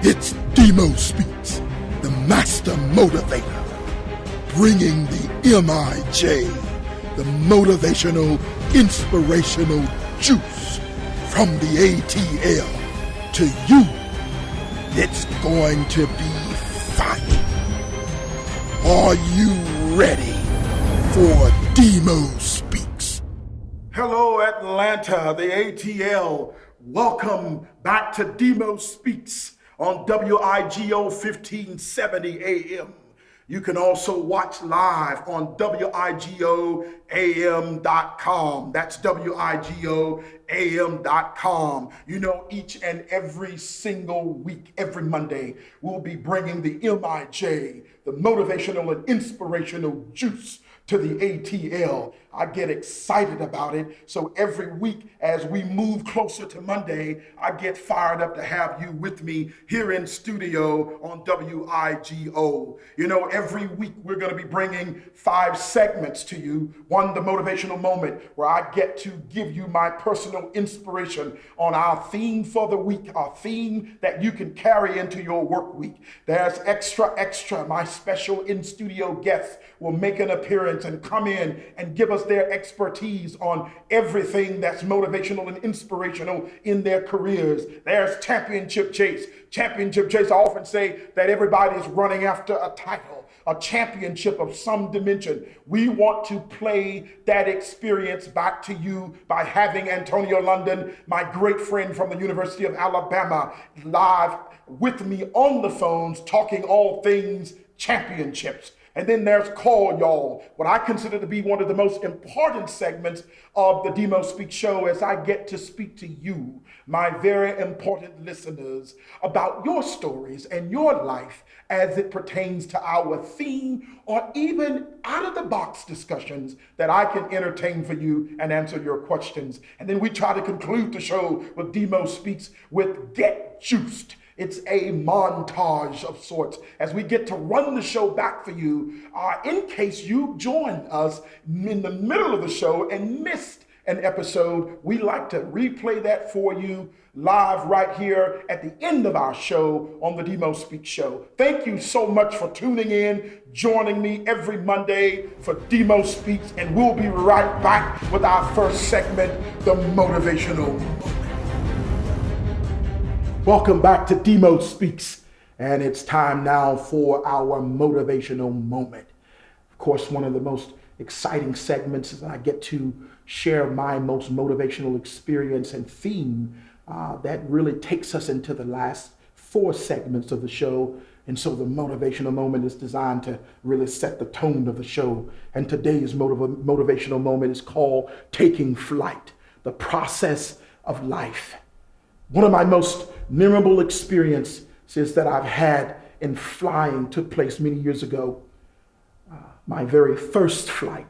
It's DMO Speaks, the master motivator, bringing the MIJ, the motivational, inspirational juice from the ATL to you. It's going to be fire. Are you ready for DMO Speaks? Hello, Atlanta, the ATL. Welcome back to DMO Speaks on WIGO 1570 AM. You can also watch live on WIGOAM.com. That's WIGOAM.com. You know, each and every single week, every Monday, we'll be bringing the MIJ, the motivational and inspirational juice, to the ATL. I get excited about it. So every week as we move closer to Monday, I get fired up to have you with me here in studio on WIGO. You know, every week we're going to be bringing 5 segments to you. One, the motivational moment, where I get to give you my personal inspiration on our theme for the week, our theme that you can carry into your work week. There's extra. My special in-studio guests will make an appearance and come in and give us their expertise on everything that's motivational and inspirational in their careers. There's championship chase. Championship chase, I often say that everybody is running after a title, a championship of some dimension. We want to play that experience back to you by having Antonio London, my great friend from the University of Alabama, live with me on the phones talking all things championships. And then there's Call Y'all, what I consider to be one of the most important segments of the DMO Speak show, as I get to speak to you, my very important listeners, about your stories and your life as it pertains to our theme, or even out-of-the-box discussions that I can entertain for you and answer your questions. And then we try to conclude the show with DMO Speaks with Get Juiced. It's a montage of sorts as we get to run the show back for you in case you joined us in the middle of the show and missed an episode. We like to replay that for you live right here at the end of our show on the DMO Speak show. Thank you so much for tuning in, joining me every Monday for DMO Speaks, and we'll be right back with our first segment, the motivational. Welcome back to DMO Speaks, and it's time now for our motivational moment. Of course, one of the most exciting segments is that I get to share my most motivational experience and theme that really takes us into the last 4 segments of the show. And so the motivational moment is designed to really set the tone of the show. And today's motivational moment is called Taking Flight, the process of life. One of my most memorable experiences that I've had in flying took place many years ago, my very first flight.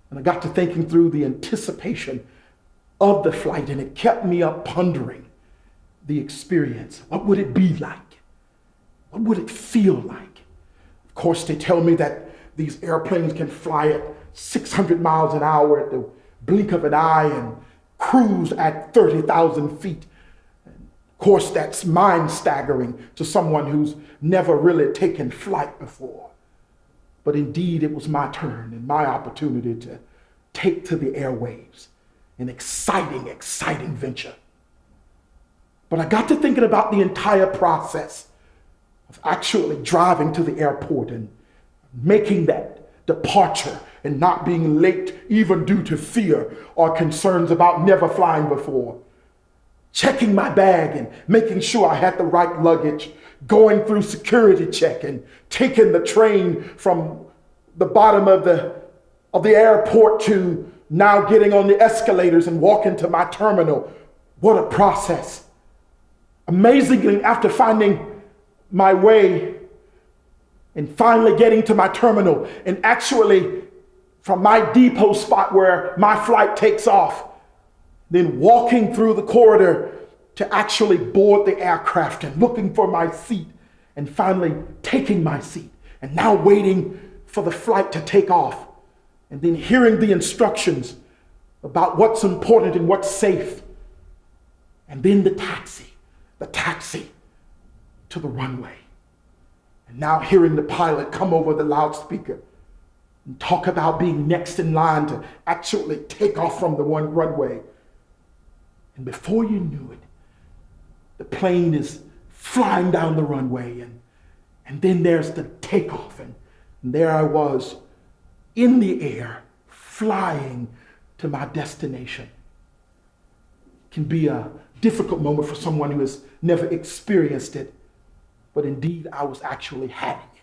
And I got to thinking through the anticipation of the flight, and it kept me up pondering the experience. What would it be like? What would it feel like? Of course, they tell me that these airplanes can fly at 600 miles an hour at the blink of an eye and cruise at 30,000 feet. Of course, that's mind-staggering to someone who's never really taken flight before. But indeed, it was my turn and my opportunity to take to the airwaves, an exciting venture. But I got to thinking about the entire process of actually driving to the airport and making that departure and not being late, even due to fear or concerns about never flying before. Checking my bag and making sure I had the right luggage, going through security check and taking the train from the bottom of the airport to now getting on the escalators and walking to my terminal. What a process. Amazingly, after finding my way and finally getting to my terminal, and actually from my depot spot where my flight takes off, then walking through the corridor to actually board the aircraft and looking for my seat, and finally taking my seat, and now waiting for the flight to take off, and then hearing the instructions about what's important and what's safe, and then the taxi to the runway. And now hearing the pilot come over the loudspeaker and talk about being next in line to actually take off from the one runway. And before you knew it, the plane is flying down the runway, and then there's the takeoff, and there I was in the air, flying to my destination. It can be a difficult moment for someone who has never experienced it, but indeed I was actually having it.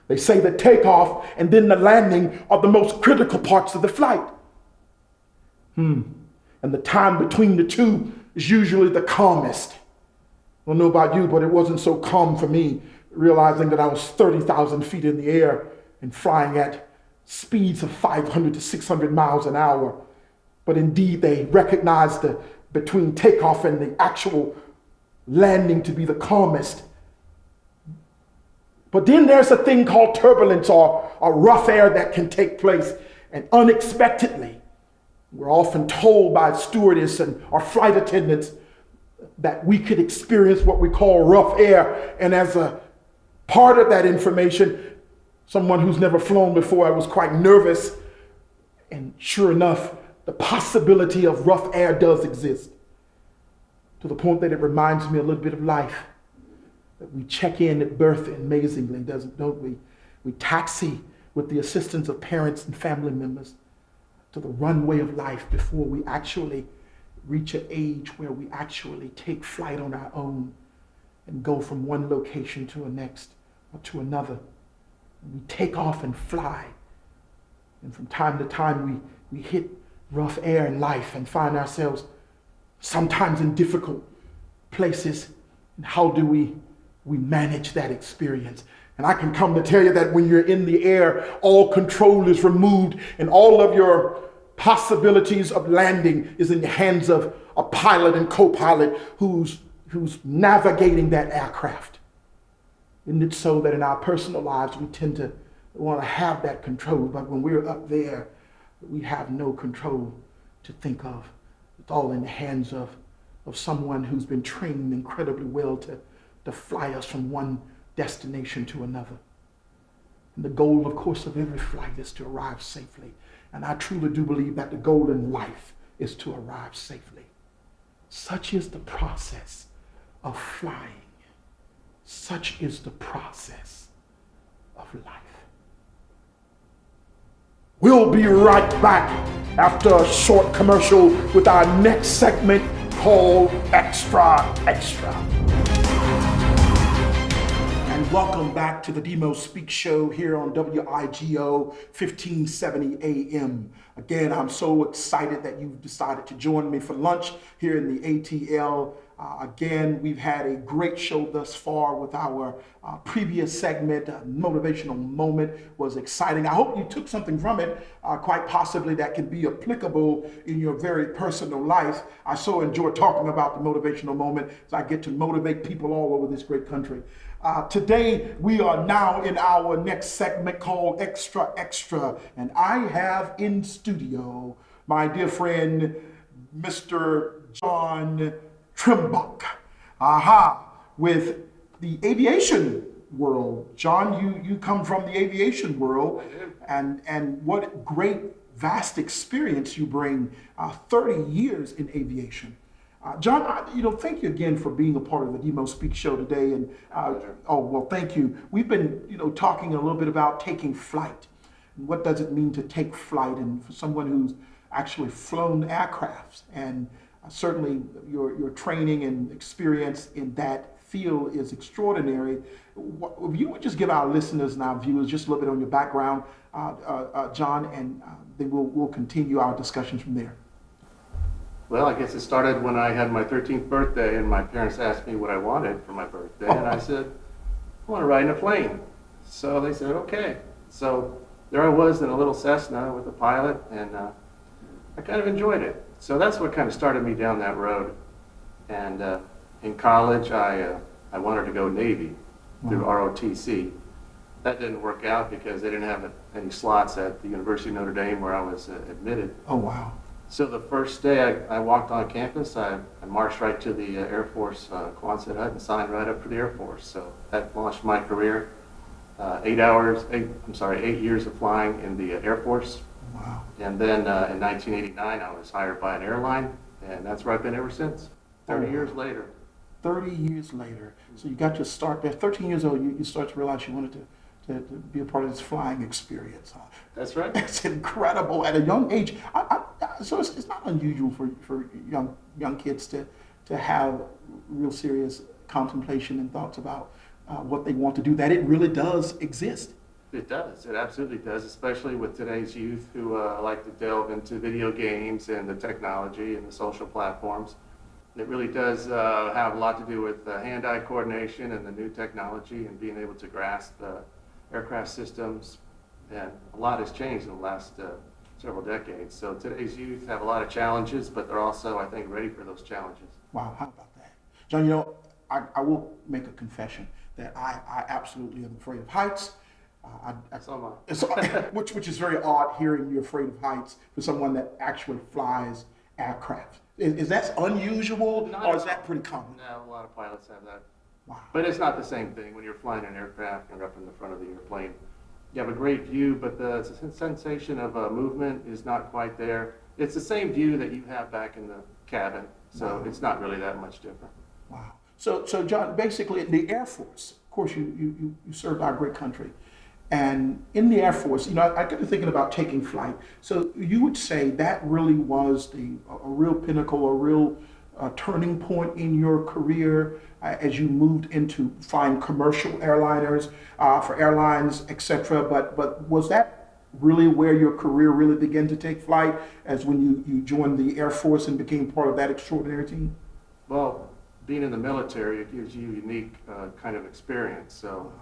They say the takeoff and then the landing are the most critical parts of the flight. And the time between the two is usually the calmest. I don't know about you, but it wasn't so calm for me, realizing that I was 30,000 feet in the air and flying at speeds of 500 to 600 miles an hour. But indeed, they recognized the between takeoff and the actual landing to be the calmest. But then there's a thing called turbulence or rough air that can take place, and unexpectedly, we're often told by stewardess and our flight attendants that we could experience what we call rough air. And as a part of that information, someone who's never flown before, I was quite nervous. And sure enough, the possibility of rough air does exist, to the point that it reminds me a little bit of life. That we check in at birth amazingly, don't we? We taxi with the assistance of parents and family members to the runway of life before we actually reach an age where we actually take flight on our own and go from one location to a next or to another. We take off and fly. And from time to time, we hit rough air in life and find ourselves sometimes in difficult places. And how do we manage that experience? And I can come to tell you that when you're in the air, all control is removed and all of your possibilities of landing is in the hands of a pilot and co-pilot who's navigating that aircraft. Isn't it so that in our personal lives, we tend to want to have that control, but when we're up there, we have no control to think of. It's all in the hands of someone who's been trained incredibly well to fly us from one destination to another. And the goal, of course, of every flight is to arrive safely. And I truly do believe that the goal in life is to arrive safely. Such is the process of flying. Such is the process of life. We'll be right back after a short commercial with our next segment called Extra Extra. And welcome back to the DMO Speaks show here on WIGO 1570 AM. Again, I'm so excited that you've decided to join me for lunch here in the ATL. Again, we've had a great show thus far with our previous segment. Motivational Moment was exciting. I hope you took something from it, quite possibly that can be applicable in your very personal life. I so enjoy talking about the motivational moment as I get to motivate people all over this great country. Today, we are now in our next segment called Extra Extra, and I have in studio my dear friend, Mr. John Trimbuck, with the aviation world. John, you come from the aviation world, and what great, vast experience you bring, 30 years in aviation. John, thank you again for being a part of the DMO Speaks show today. And thank you. We've been, talking a little bit about taking flight. And what does it mean to take flight? And for someone who's actually flown aircrafts, and certainly your training and experience in that field is extraordinary. If you would just give our listeners and our viewers just a little bit on your background, John, and then we'll continue our discussions from there. Well, I guess it started when I had my 13th birthday, and my parents asked me what I wanted for my birthday, and I said, I want to ride in a plane. So they said, okay. So there I was in a little Cessna with a pilot, and I kind of enjoyed it. So that's what kind of started me down that road. And in college, I wanted to go Navy through ROTC. That didn't work out because they didn't have any slots at the University of Notre Dame where I was admitted. Oh, wow. So the first day I walked on campus, I marched right to the Air Force Quonset hut and signed right up for the Air Force. So that launched my career. 8 years of flying in the Air Force. Wow. And then in 1989, I was hired by an airline, and that's where I've been ever since, 30 years later. 30 years later. So you got your start there. 13 years old, you start to realize you wanted to be a part of this flying experience. Huh? That's right. It's incredible at a young age. So it's not unusual for young kids to have real serious contemplation and thoughts about what they want to do, that it really does exist. It does. It absolutely does, especially with today's youth who like to delve into video games and the technology and the social platforms. It really does have a lot to do with hand-eye coordination and the new technology and being able to grasp aircraft systems. And a lot has changed in the last several decades. So today's youth have a lot of challenges, but they're also, I think, ready for those challenges. Wow, how about that? John, I will make a confession that I absolutely am afraid of heights. So am I. Which is very odd hearing you're afraid of heights for someone that actually flies aircraft. Is that unusual, or is that pretty common? No, a lot of pilots have that. Wow. But it's not the same thing when you're flying an aircraft and you're up in the front of the airplane. You have a great view, but the sensation of movement is not quite there. It's the same view that you have back in the cabin, so Wow. It's not really that much different. Wow. So John, basically in the Air Force, of course, you served our great country. And in the Air Force, I got to thinking about taking flight. So you would say that really was a real pinnacle, a real turning point in your career as you moved into flying commercial airliners for airlines, etc. But was that really where your career really began to take flight, as when you joined the Air Force and became part of that extraordinary team? Well, being in the military, it gives you a unique kind of experience. So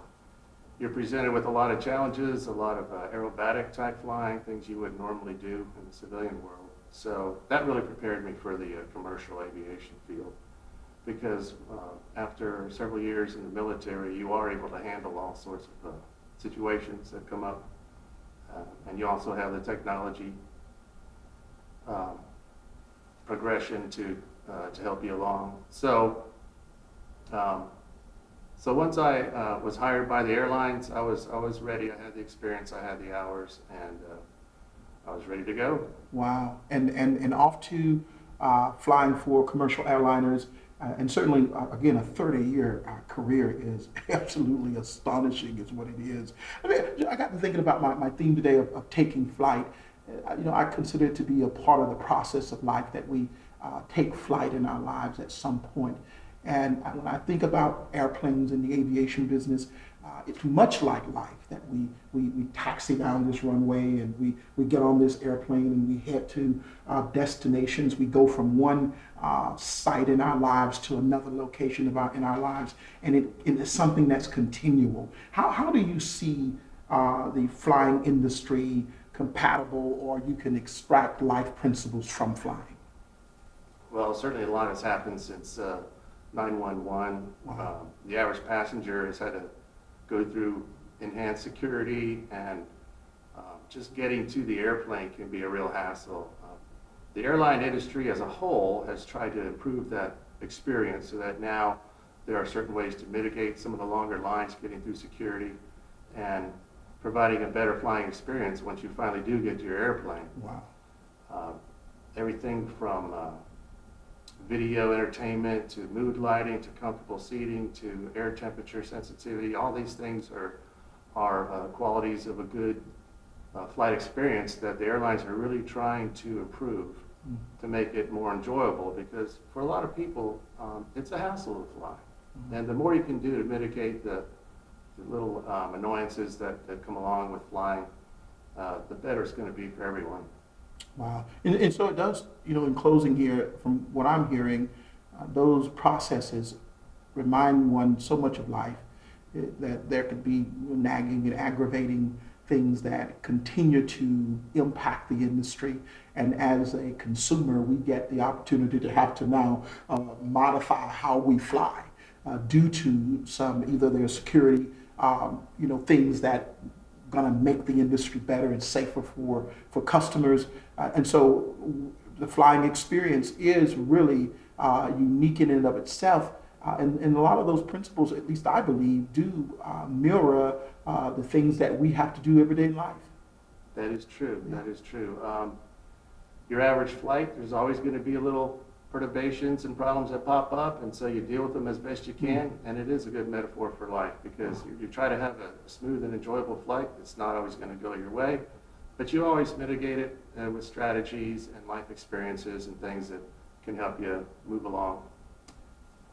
you're presented with a lot of challenges, a lot of aerobatic type flying, things you wouldn't normally do in the civilian world. So that really prepared me for the commercial aviation field, because after several years in the military, you are able to handle all sorts of situations that come up. And you also have the technology progression to help you along. So once I was hired by the airlines, I was ready. I had the experience, I had the hours, and I was ready to go. Wow. And off to flying for commercial airliners, and certainly, again, a 30-year career is absolutely astonishing, is what it is. I got to thinking about my theme today of taking flight. I consider it to be a part of the process of life that we take flight in our lives at some point. And when I think about airplanes in the aviation business, it's much like life, that we taxi down this runway and we get on this airplane and we head to destinations. We go from one site in our lives to another location in our lives, and it is something that's continual. How do you see the flying industry compatible, or you can extract life principles from flying? Well, certainly a lot has happened since 911. Wow. The average passenger has had to go through enhanced security, and just getting to the airplane can be a real hassle. The airline industry as a whole has tried to improve that experience so that now there are certain ways to mitigate some of the longer lines getting through security and providing a better flying experience once you finally do get to your airplane. Wow. Everything from video entertainment to mood lighting to comfortable seating to air temperature sensitivity, all these things are qualities of a good flight experience that the airlines are really trying to improve to make it more enjoyable, because for a lot of people it's a hassle to fly. And the more you can do to mitigate the little annoyances that come along with flying, the better it's going to be for everyone. Wow. And so it does, in closing here, from what I'm hearing, those processes remind one so much of life, that there could be nagging and aggravating things that continue to impact the industry. And as a consumer, we get the opportunity to have to now modify how we fly due to some, either their security, things that going to make the industry better and safer for customers. And so the flying experience is really unique in and of itself. And a lot of those principles, at least I believe, do mirror the things that we have to do every day in life. That is true. That is true. Your average flight, there's always going to be a little perturbations and problems that pop up, and so you deal with them as best you can. And it is a good metaphor for life, because you try to have a smooth and enjoyable flight. It's not always going to go your way, but you always mitigate it with strategies and life experiences and things that can help you move along.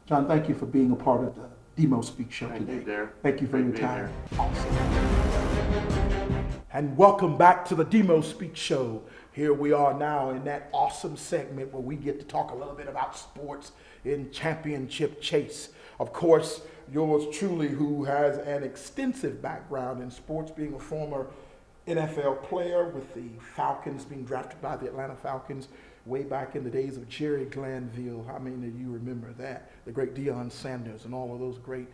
John, thank you for being a part of the DMO Speaks show Thank today. you, Derrick. Thank you for your Great being time. here. Awesome. And welcome back to the DMO Speaks show. Here we are now in that awesome segment where we get to talk a little bit about sports in championship chase. Of course, yours truly, who has an extensive background in sports, being a former NFL player with the Falcons, being drafted by the Atlanta Falcons way back in the days of Jerry Glanville. How many of you remember that? The great Deion Sanders and all of those great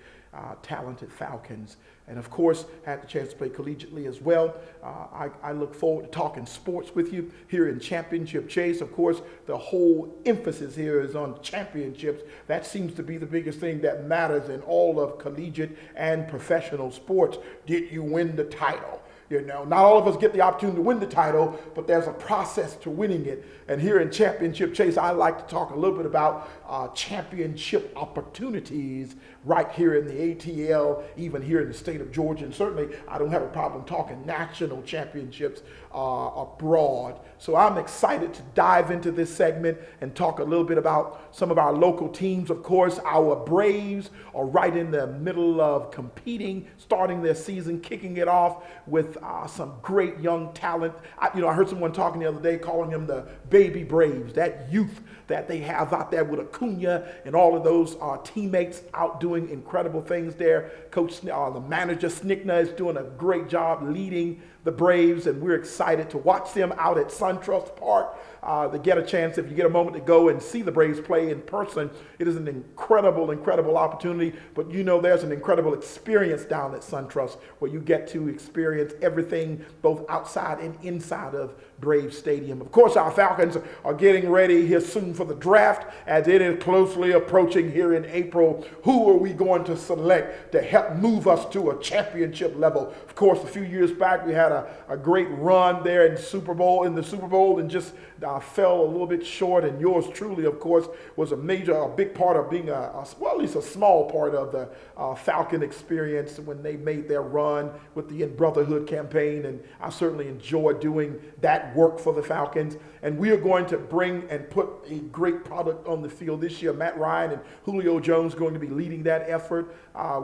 talented Falcons. And of course, had the chance to play collegiately as well. I look forward to talking sports with you here in Championship Chase. Of course, the whole emphasis here is on championships. That seems to be the biggest thing that matters in all of collegiate and professional sports. Did you win the title? You know, not all of us get the opportunity to win the title, but there's a process to winning it. And here in Championship Chase, I like to talk a little bit about championship opportunities right here in the ATL, even here in the state of Georgia. And certainly, I don't have a problem talking national championships abroad. So I'm excited to dive into this segment and talk a little bit about some of our local teams. Of course, our Braves are right in the middle of competing, starting their season, kicking it off with some great young talent. I heard someone talking the other day calling them the baby Braves, that youth that they have out there with Acuna and all of those teammates out doing incredible things there. Coach, the manager Snickner is doing a great job leading the Braves, and we're excited to watch them out at SunTrust Park. To get a chance, if you get a moment to go and see the Braves play in person, it is an incredible, incredible opportunity. But there's an incredible experience down at SunTrust where you get to experience everything both outside and inside of Braves Stadium. Of course, our Falcons are getting ready here soon for the draft, as it is closely approaching here in April. Who are we going to select to help move us to a championship level? Of course, a few years back, we had a great run there in the Super Bowl, and just fell a little bit short. And yours truly, of course, was a big part of being at least a small part of the Falcon experience when they made their run with the In Brotherhood campaign. And I certainly enjoyed doing that work for the Falcons. And we are going to bring and put a great product on the field this year. Matt Ryan and Julio Jones going to be leading that effort.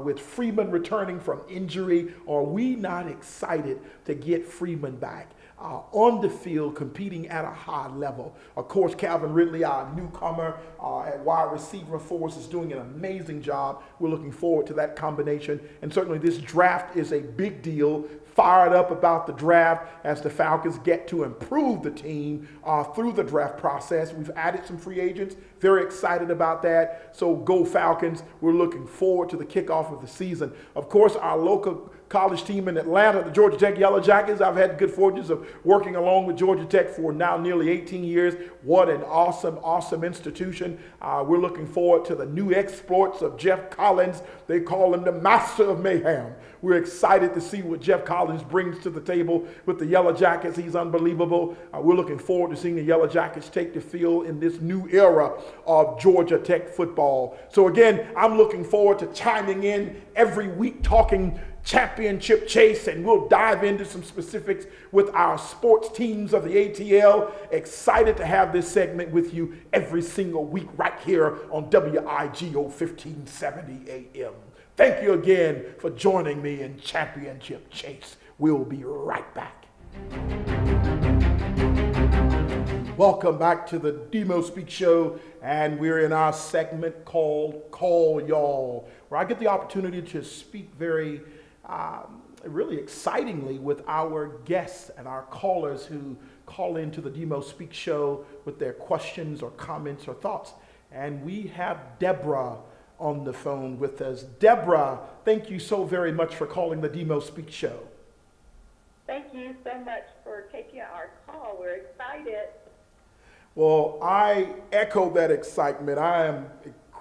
With Freeman returning from injury, are we not excited to get Freeman back on the field competing at a high level? Of course, Calvin Ridley, our newcomer at wide receiver for us, is doing an amazing job. We're looking forward to that combination. And certainly this draft is a big deal. Fired up about the draft as the Falcons get to improve the team through the draft process. We've added some free agents. Very excited about that. So go Falcons. We're looking forward to the kickoff of the season. Of course, our local college team in Atlanta, the Georgia Tech Yellow Jackets. I've had good fortunes of working along with Georgia Tech for now nearly 18 years. What an awesome, awesome institution. We're looking forward to the new exploits of Jeff Collins. They call him the master of mayhem. We're excited to see what Jeff Collins brings to the table with the Yellow Jackets. He's unbelievable. We're looking forward to seeing the Yellow Jackets take the field in this new era of Georgia Tech football. So again, I'm looking forward to chiming in every week talking championship chase, and we'll dive into some specifics with our sports teams of the ATL. Excited to have this segment with you every single week right here on WIGO 1570 AM. Thank you again for joining me in Championship Chase. We'll be right back. Welcome back to the DMO Speaks show, and we're in our segment called Call Y'all, where I get the opportunity to speak very really excitingly with our guests and our callers who call into the DMO Speaks show with their questions or comments or thoughts. And we have Deborah on the phone with us. Deborah, thank you so very much for calling the DMO Speaks show. Thank you so much for taking our call. We're excited. Well, I echo that excitement. I am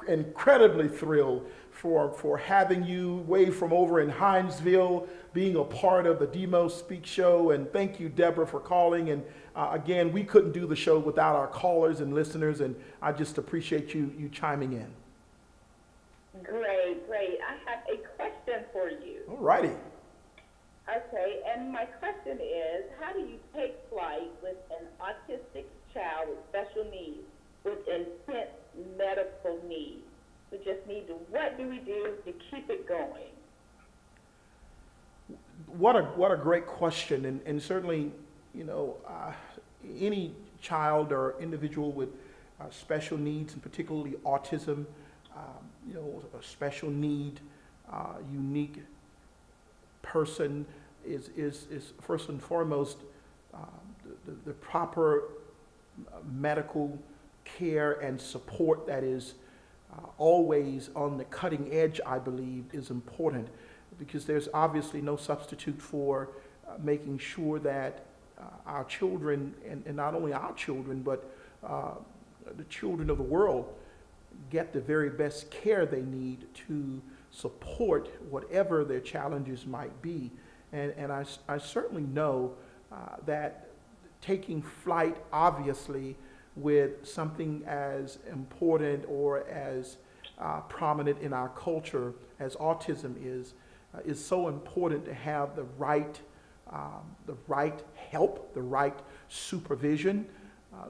incredibly thrilled for having you way from over in Hinesville, being a part of the DMO Speaks show. And thank you, Deborah, for calling. And again, we couldn't do the show without our callers and listeners, and I just appreciate you chiming in. Great, great. I have a question for you. All righty. Okay, and my question is, how do you take flight with an autistic child with special needs, with intense medical needs? We just need to, what do we do to keep it going? What a great question, and certainly, any child or individual with special needs, and particularly autism, a special need, unique person is first and foremost the proper medical care and support that is always on the cutting edge, I believe, is important, because there's obviously no substitute for making sure that our children, and not only our children, but the children of the world, get the very best care they need to support whatever their challenges might be. And I certainly know that taking flight, obviously, with something as important or as prominent in our culture as autism is so important to have the right help, the right supervision,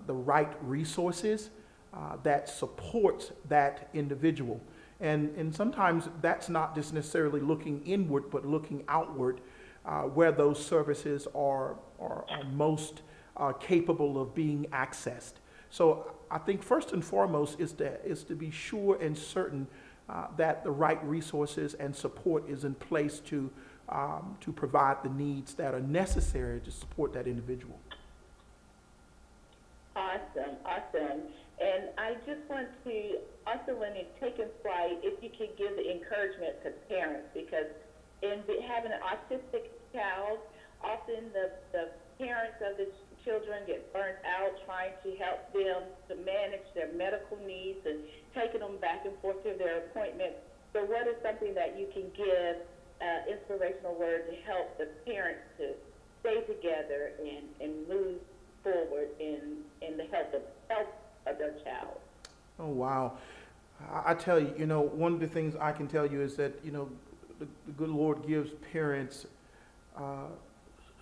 the right resources that supports that individual. And sometimes that's not just necessarily looking inward, but looking outward, where those services are most capable of being accessed. So I think first and foremost is to be sure and certain that the right resources and support is in place to provide the needs that are necessary to support that individual. Awesome, awesome. And I just want to, also when you're taking flight, if you could give the encouragement to parents, because in having an autistic child, often the parents of the children get burnt out trying to help them to manage their medical needs and taking them back and forth to their appointments. So what is something that you can give inspirational word to help the parents to stay together and move forward in the health of their child? Oh, wow. I tell you, one of the things I can tell you is that, the good Lord gives parents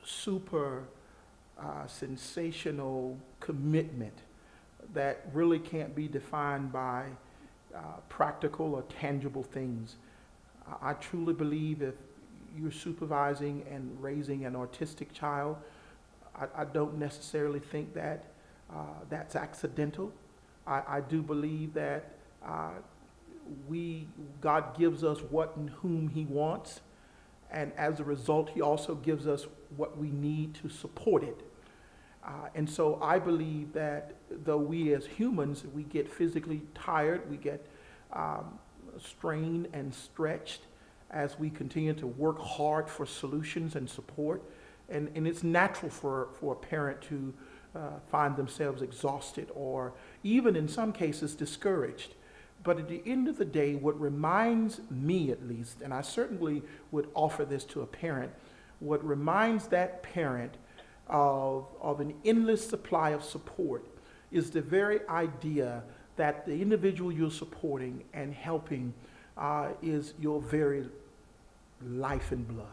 super sensational commitment that really can't be defined by practical or tangible things. I truly believe if you're supervising and raising an autistic child, I don't necessarily think that that's accidental. I do believe that God gives us what and whom He wants, and as a result, He also gives us what we need to support it. And so I believe that though we as humans, we get physically tired, we get strained and stretched as we continue to work hard for solutions and support. And it's natural for a parent to find themselves exhausted or even in some cases discouraged. But at the end of the day, what reminds me at least, and I certainly would offer this to a parent, what reminds that parent of an endless supply of support is the very idea that the individual you're supporting and helping is your very life and blood.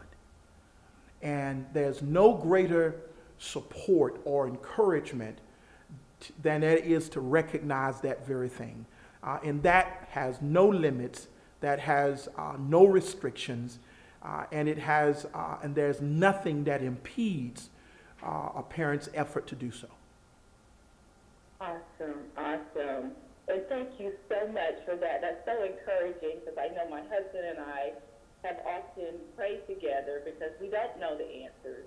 And there's no greater support or encouragement than it is to recognize that very thing. And that has no limits, that has no restrictions, and it has, and there's nothing that impedes a parent's effort to do so. Awesome, awesome. And thank you so much for that. That's so encouraging, because I know my husband and I have often prayed together because we don't know the answers,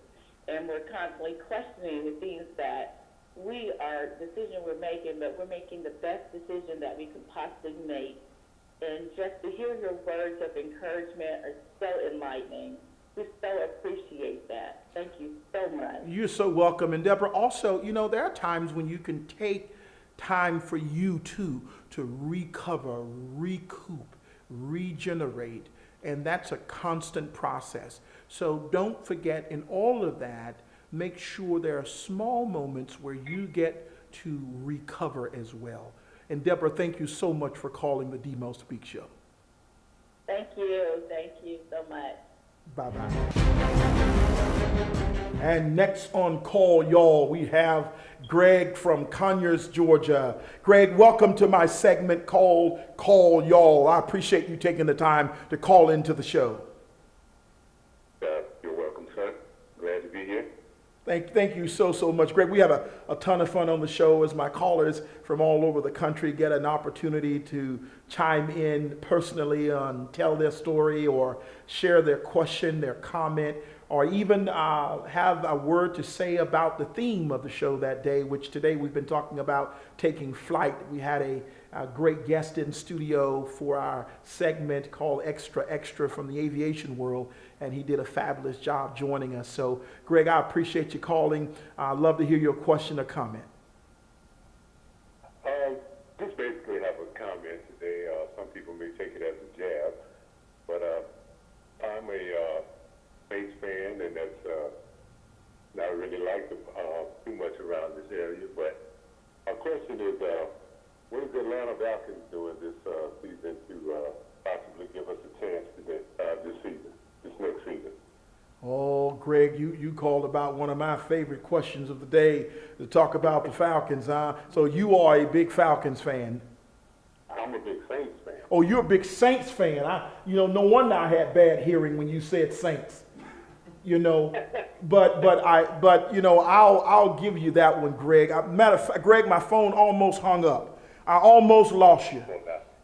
and we're constantly questioning the things that decision we're making, but we're making the best decision that we can possibly make. And just to hear your words of encouragement are so enlightening. We so appreciate that. Thank you so much. You're so welcome. And Deborah, also, there are times when you can take time for you too to recover, recoup, regenerate, and that's a constant process. So don't forget, in all of that, make sure there are small moments where you get to recover as well. And Deborah, thank you so much for calling the DMO Speaks Show. Thank you so much. Bye-bye. And next on call, y'all, we have Greg from Conyers, Georgia. Greg, welcome to my segment called Call Y'all. I appreciate you taking the time to call into the show. You're welcome, sir. Glad to be here. Thank you so much, Greg. We have a ton of fun on the show as my callers from all over the country get an opportunity to chime in personally on tell their story or share their question, their comment, or even have a word to say about the theme of the show that day, which today we've been talking about taking flight. We had a great guest in studio for our segment called Extra Extra from the aviation world, and he did a fabulous job joining us. So, Greg, I appreciate you calling. I'd love to hear your question or comment. Just basically have a comment today. Some people may take it as a jab, but I'm a Saints fan, and that's not really like too much around this area. But our question is, what is the Atlanta Falcons doing this season to possibly give us a chance to this next season? Oh, Greg, you called about one of my favorite questions of the day to talk about the Falcons, huh? So you are a big Falcons fan. I'm a big Saints fan. Oh, you're a big Saints fan. No wonder I had bad hearing when you said Saints. But I'll give you that one, Greg. Matter of fact, Greg, my phone almost hung up. I almost lost you.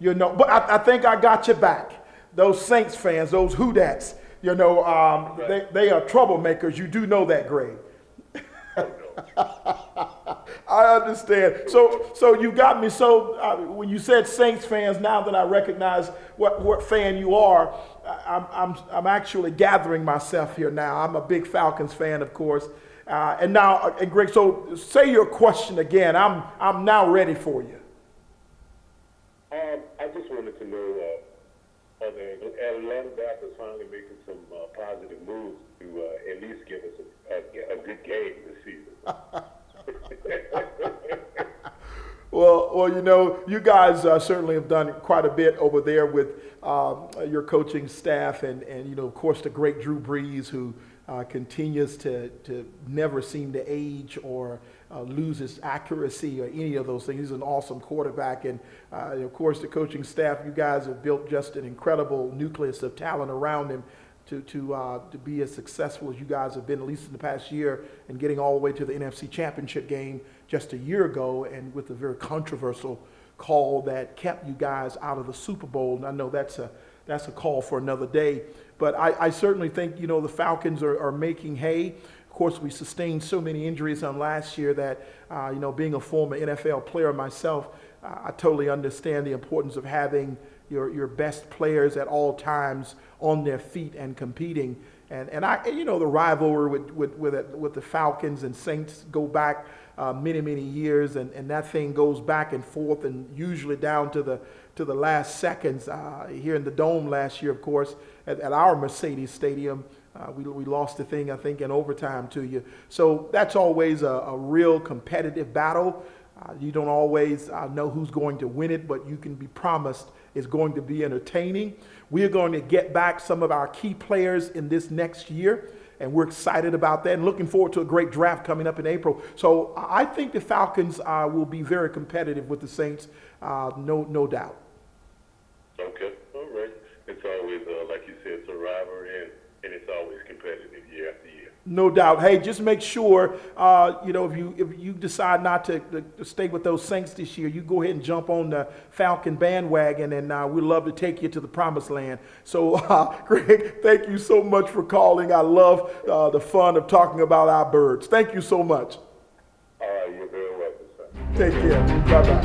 But I think I got you back. Those Saints fans, those Who-Dats, they are troublemakers. You do know that, Greg. I understand. So you got me. So when you said Saints fans, now that I recognize what fan you are, I'm actually gathering myself here now. I'm a big Falcons fan, of course. And Greg, so say your question again. I'm now ready for you. I just wanted to know, are the Atlanta Falcons finally making some positive moves to at least give us a good game this season? Well, you guys certainly have done quite a bit over there with your coaching staff and of course, the great Drew Brees, who continues to never seem to age or lose his accuracy or any of those things. He's an awesome quarterback. And, of course, the coaching staff, you guys have built just an incredible nucleus of talent around him to be as successful as you guys have been, at least in the past year, and getting all the way to the NFC Championship game just a year ago, and with a very controversial call that kept you guys out of the Super Bowl. And I know that's a call for another day. But I certainly think, the Falcons are making hay. Of course, we sustained so many injuries on last year that, being a former NFL player myself, I totally understand the importance of having your best players at all times on their feet and competing. And the rivalry with the Falcons and Saints go back many years, and that thing goes back and forth, and usually down to the last seconds. Here in the Dome last year, of course, at our Mercedes Stadium, we lost the thing, I think, in overtime to you. So that's always a real competitive battle. You don't always know who's going to win it, but you can be promised it's going to be entertaining. We are going to get back some of our key players in this next year, and we're excited about that and looking forward to a great draft coming up in April. So I think the Falcons will be very competitive with the Saints, no doubt. Okay, all right. It's always, like you said, it's a rivalry, and it's always competitive year after year. No doubt. Hey, just make sure, if you decide not to stay with those Saints this year, you go ahead and jump on the Falcon bandwagon, and we'd love to take you to the promised land. So, Greg, thank you so much for calling. I love the fun of talking about our birds. Thank you so much. All right, you're very welcome, sir. Take care. Bye-bye.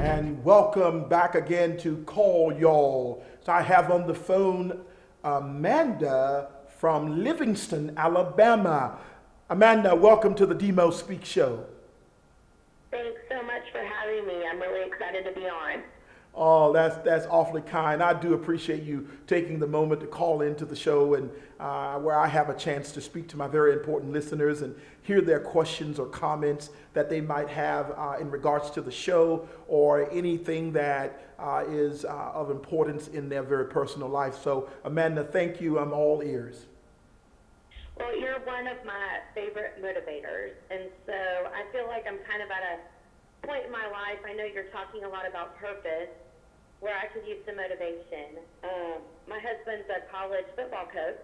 And welcome back again to Call Y'all. So I have on the phone Amanda from Livingston, Alabama. Amanda, welcome to the DMO Speaks Show. Thanks so much for having me. I'm really excited to be on. Oh, that's awfully kind. I do appreciate you taking the moment to call into the show and where I have a chance to speak to my very important listeners and hear their questions or comments that they might have in regards to the show or anything that is of importance in their very personal life. So, Amanda, thank you. I'm all ears. Well, you're one of my favorite motivators, and so I feel like I'm kind of at a point in my life. I know you're talking a lot about purpose, where I could use some motivation. My husband's a college football coach,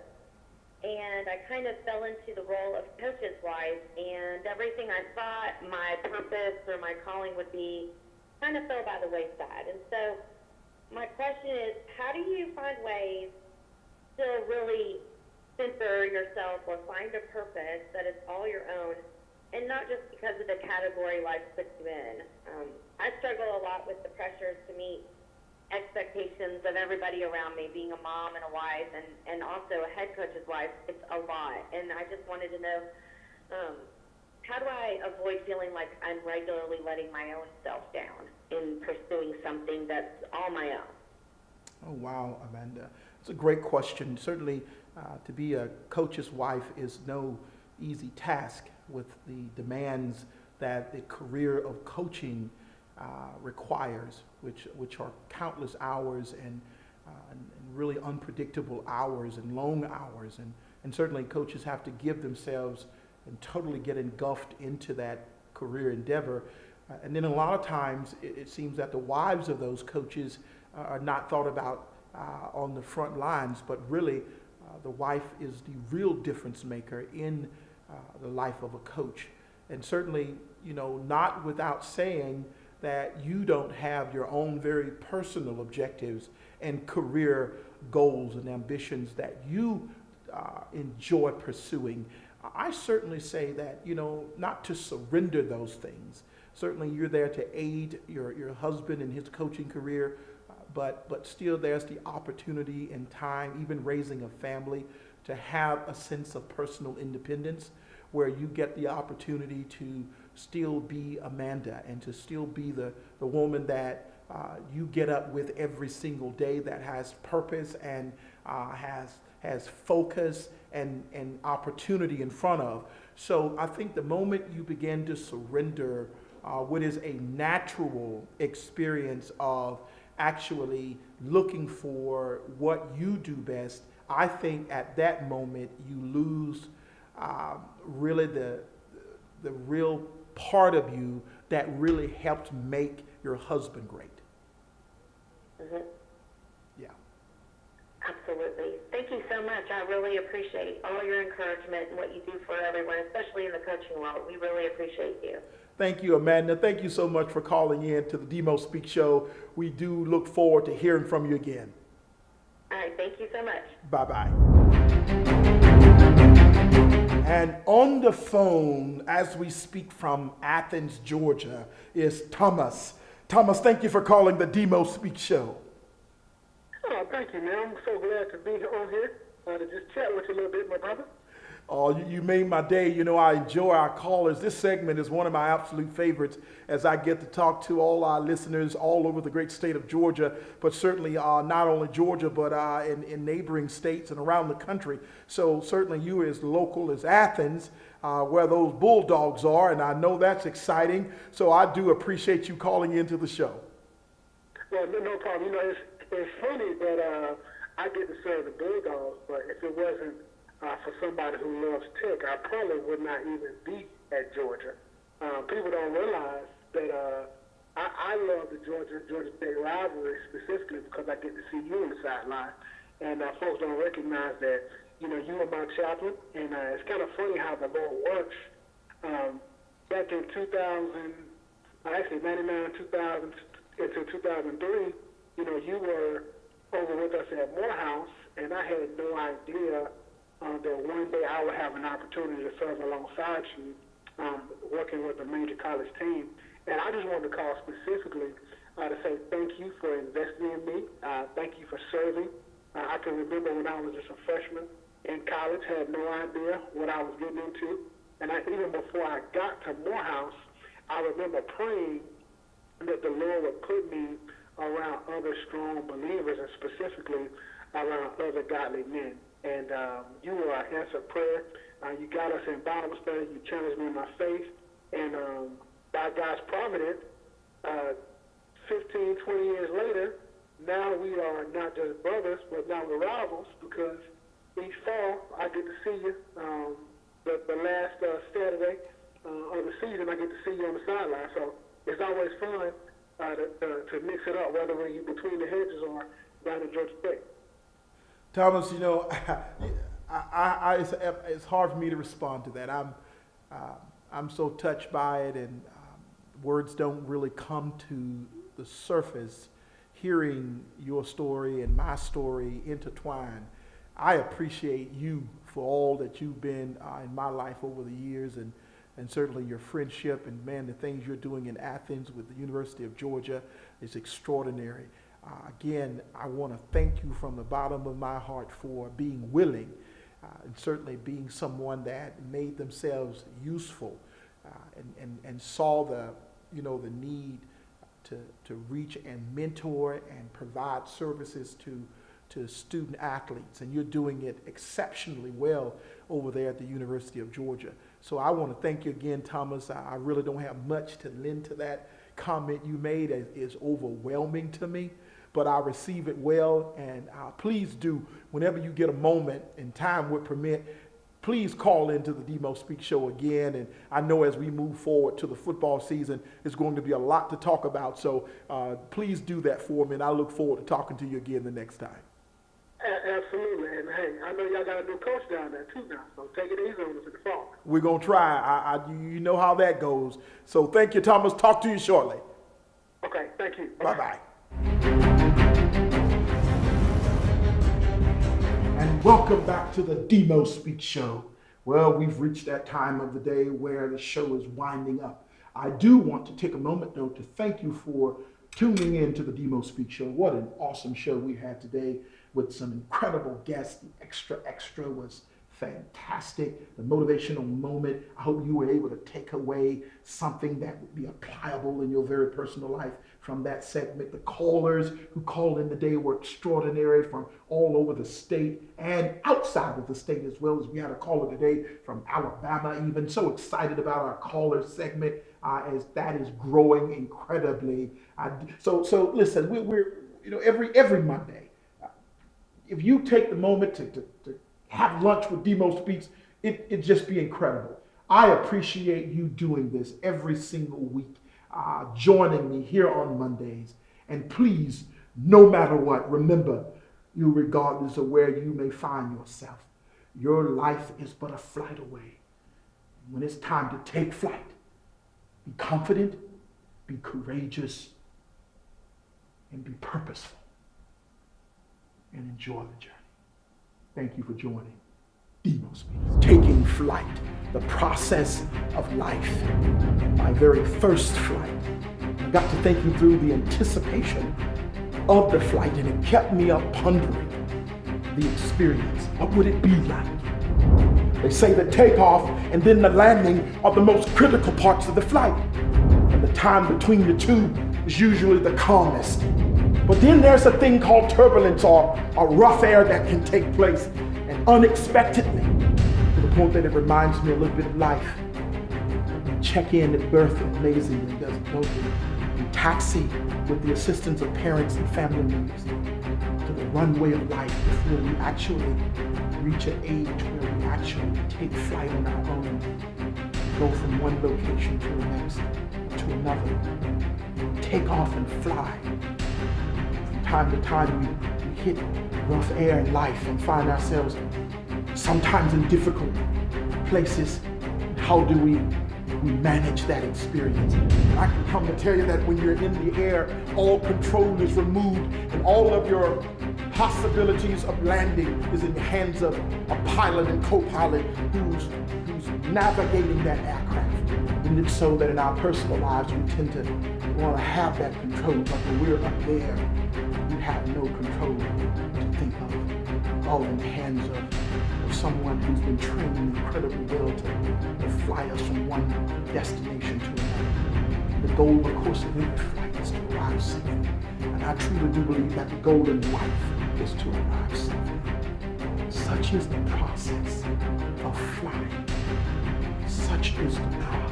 and I kind of fell into the role of coach's wife, and everything I thought my purpose or my calling would be kind of fell by the wayside. And so my question is, how do you find ways to really center yourself or find a purpose that is all your own, and not just because of the category life puts you in? I struggle a lot with the pressures to meet expectations of everybody around me, being a mom and a wife, and also a head coach's wife. It's a lot, and I just wanted to know, how do I avoid feeling like I'm regularly letting my own self down in pursuing something that's all my own? Oh, wow, Amanda. It's a great question. Certainly, to be a coach's wife is no easy task with the demands that the career of coaching requires, which are countless hours and really unpredictable hours and long hours. And certainly coaches have to give themselves and totally get engulfed into that career endeavor. And then a lot of times it seems that the wives of those coaches are not thought about on the front lines, but really the wife is the real difference maker in the life of a coach. And certainly, not without saying that you don't have your own very personal objectives and career goals and ambitions that you enjoy pursuing. I certainly say that, not to surrender those things. Certainly you're there to aid your husband in his coaching career, but still there's the opportunity and time, even raising a family, to have a sense of personal independence where you get the opportunity to still be Amanda and to still be the woman that you get up with every single day, that has purpose and has focus and opportunity in front of. So I think the moment you begin to surrender what is a natural experience of actually looking for what you do best, I think at that moment you lose really the real part of you that really helped make your husband great. Mm-hmm. Yeah. Absolutely. Thank you so much. I really appreciate all your encouragement and what you do for everyone, especially in the coaching world. We really appreciate you. Thank you, Amanda. Thank you so much for calling in to the DMO Speak Show. We do look forward to hearing from you again. All right. Thank you so much. Bye-bye. And on the phone, as we speak from Athens, Georgia, is Thomas. Thomas, thank you for calling the DMO Speak Show. Oh, thank you, man. I'm so glad to be on here to just chat with you a little bit, my brother. Oh, you made my day. I enjoy our callers. This segment is one of my absolute favorites as I get to talk to all our listeners all over the great state of Georgia, but certainly not only Georgia, but in neighboring states and around the country. So certainly you as local as Athens, where those Bulldogs are, and I know that's exciting. So I do appreciate you calling into the show. Well, no problem. It's funny that I get to serve the Bulldogs, but if it wasn't for somebody who loves Tech, I probably would not even be at Georgia. People don't realize that I love the Georgia State rivalry specifically because I get to see you on the sideline, and folks don't recognize that you are my chaplain, and it's kind of funny how the Lord works. Back in 99, 2000 into 2003, you were over with us at Morehouse, and I had no idea that one day I would have an opportunity to serve alongside you, working with a major college team. And I just wanted to call specifically to say thank you for investing in me. Thank you for serving. I can remember when I was just a freshman in college, had no idea what I was getting into. And even before I got to Morehouse, I remember praying that the Lord would put me around other strong believers, and specifically around other godly men. And you were our answered prayer. You got us in Bible study. You challenged me in my faith. And by God's providence, 15, 20 years later, now we are not just brothers, but now we're rivals, because each fall I get to see you. The last Saturday of the season, I get to see you on the sideline. So it's always fun to mix it up, whether we're between the hedges or down in Georgia State. Thomas, you know, it's hard for me to respond to that. I'm so touched by it, and words don't really come to the surface. Hearing your story and my story intertwined, I appreciate you for all that you've been in my life over the years, and certainly your friendship, and man, the things you're doing in Athens with the University of Georgia is extraordinary. Again, I want to thank you from the bottom of my heart for being willing and certainly being someone that made themselves useful and saw the need to reach and mentor and provide services to student athletes. And you're doing it exceptionally well over there at the University of Georgia. So I want to thank you again, Thomas. I really don't have much to lend to that comment you made. It's overwhelming to me, but I receive it well. And please do, whenever you get a moment and time would permit, please call into the DMO Speaks show again. And I know as we move forward to the football season, it's going to be a lot to talk about. So please do that for me, and I look forward to talking to you again the next time. Absolutely. And hey, I know y'all got a new coach down there too now, so take it easy on us in the fall. We're going to try. You know how that goes. So thank you, Thomas. Talk to you shortly. Okay, thank you. Bye-bye. And welcome back to the DMO Speaks show. Well, we've reached that time of the day where the show is winding up. I do want to take a moment, though, to thank you for tuning in to the DMO Speaks show. What an awesome show we had today with some incredible guests. The extra was fantastic. The motivational moment, I hope you were able to take away something that would be applicable in your very personal life from that segment. The callers who called in today were extraordinary from all over the state and outside of the state as well. As we had a caller today from Alabama, even. So excited about our caller segment as that is growing incredibly. So listen, we're every Monday, if you take the moment to have lunch with DMO Speaks, it'd just be incredible. I appreciate you doing this every single week, joining me here on Mondays. And please, no matter what, remember, you regardless of where you may find yourself, your life is but a flight away. When it's time to take flight, be confident, be courageous, and be purposeful. And enjoy the journey. Thank you for joining DMO Speaks. Taking flight, the process of life, my very first flight. I got to thinking through the anticipation of the flight, and it kept me up pondering the experience. What would it be like? They say the takeoff and then the landing are the most critical parts of the flight. And the time between the two is usually the calmest. But then there's a thing called turbulence, or rough air that can take place, and unexpectedly, to the point that it reminds me a little bit of life. You check in at birth amazingly, doesn't it? You taxi with the assistance of parents and family members to the runway of life before we actually reach an age where we actually take flight on our own, go from one location to the next, to another, take off and fly. Time to time we hit rough air in life and find ourselves sometimes in difficult places. How do we manage that experience? I can come to tell you that when you're in the air, all control is removed and all of your possibilities of landing is in the hands of a pilot and co-pilot who's navigating that aircraft. And it's so that in our personal lives we tend to want to have that control, but when we're up there, we have no control to think of, all in the hands of of someone who's been trained incredibly well to fly us from one destination to another. The goal, of course, of every flight is to arrive safely. And I truly do believe that the goal in life is to arrive safely. Such is the process of flying. Such is the process